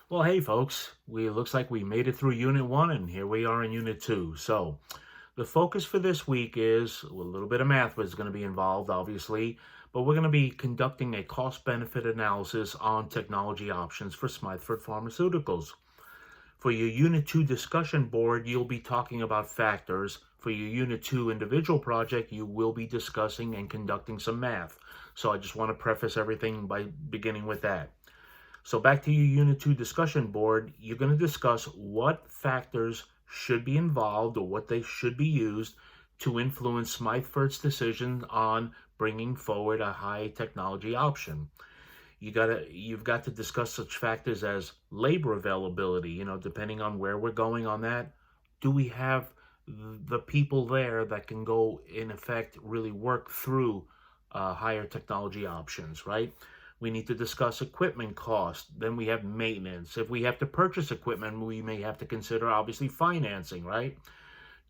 Well, hey folks, we looks like we made it through Unit 1 and here we are in Unit 2. So, the focus for this week is a little bit of math was going to be involved, obviously, but we're going to be conducting a cost-benefit analysis on technology options for Smithford Pharmaceuticals. For your Unit 2 discussion board, you'll be talking about factors. For your Unit 2 individual project, you will be discussing and conducting some math. So I just want to preface everything by beginning with that. So back to your Unit 2 discussion board, you're going to discuss what factors should be involved or what they should be used to influence Smythford's decision on bringing forward a high technology option. You've got to discuss such factors as labor availability, depending on where we're going on that. Do we have the people there that can go, in effect, really work through higher technology options, right? We need to discuss equipment cost. Then we have maintenance. If we have to purchase equipment, we may have to consider obviously financing, right?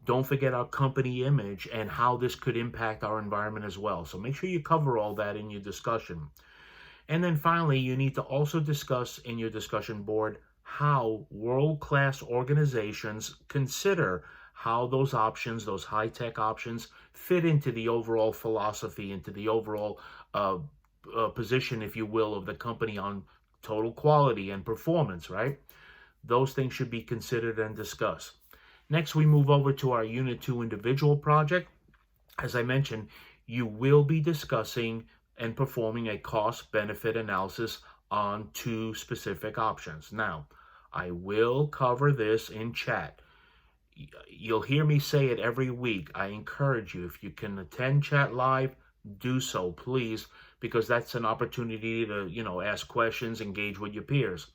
Don't forget our company image and how this could impact our environment as well. So make sure you cover all that in your discussion. And then finally, you need to also discuss in your discussion board how world-class organizations consider how those options, those high-tech options, fit into the overall philosophy, into the overall position, if you will, of the company on total quality and performance, right? Those things should be considered and discussed. Next, we move over to our Unit 2 individual project. As I mentioned, you will be discussing and performing a cost-benefit analysis on two specific options. Now, I will cover this in chat. You'll hear me say it every week. I encourage you, if you can attend chat live, do so, please, because that's an opportunity to, ask questions, engage with your peers.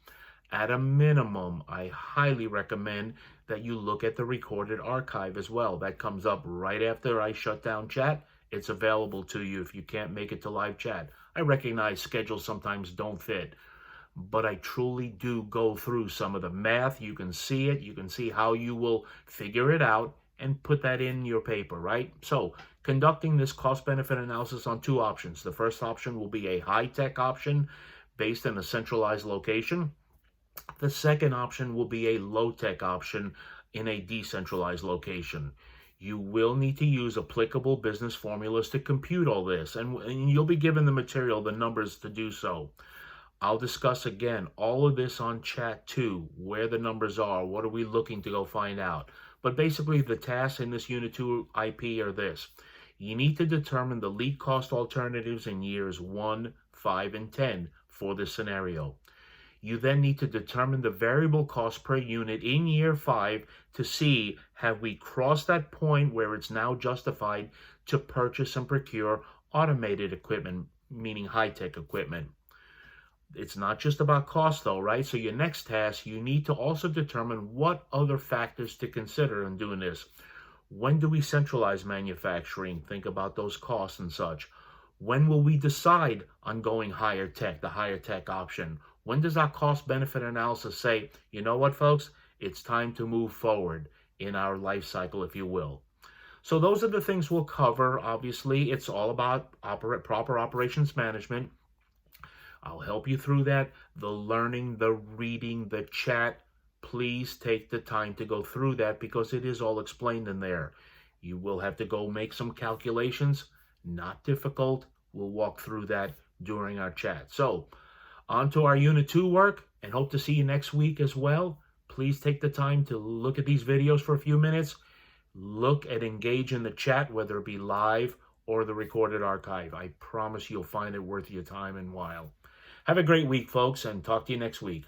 At a minimum, I highly recommend that you look at the recorded archive as well. That comes up right after I shut down chat. It's available to you if you can't make it to live chat. I recognize schedules sometimes don't fit, but I truly do go through some of the math. You can see it. You can see how you will figure it out and put that in your paper, right? So conducting this cost-benefit analysis on two options. The first option will be a high-tech option based in a centralized location. The second option will be a low-tech option in a decentralized location. You will need to use applicable business formulas to compute all this, and you'll be given the material, the numbers to do so. I'll discuss again all of this on chat too, where the numbers are, what are we looking to go find out. But basically the tasks in this Unit 2 IP are this. You need to determine the least cost alternatives in years 1, 5, and 10 for this scenario. You then need to determine the variable cost per unit in year 5 to see, have we crossed that point where it's now justified to purchase and procure automated equipment, meaning high-tech equipment. It's not just about cost though, right? So your next task, you need to also determine what other factors to consider in doing this. When do we centralize manufacturing? Think about those costs and such. When will we decide on going higher tech, the higher tech option? When does our cost benefit analysis say, you know what, folks, it's time to move forward in our life cycle, if you will? So those are the things we'll cover. Obviously, it's all about proper operations management. I'll help you through that. The learning, the reading, the chat. Please take the time to go through that because it is all explained in there. You will have to go make some calculations. Not difficult. We'll walk through that during our chat. So, on to our Unit 2 work, and hope to see you next week as well. Please take the time to look at these videos for a few minutes. Look and engage in the chat, whether it be live or the recorded archive. I promise you'll find it worth your time and while. Have a great week, folks, and talk to you next week.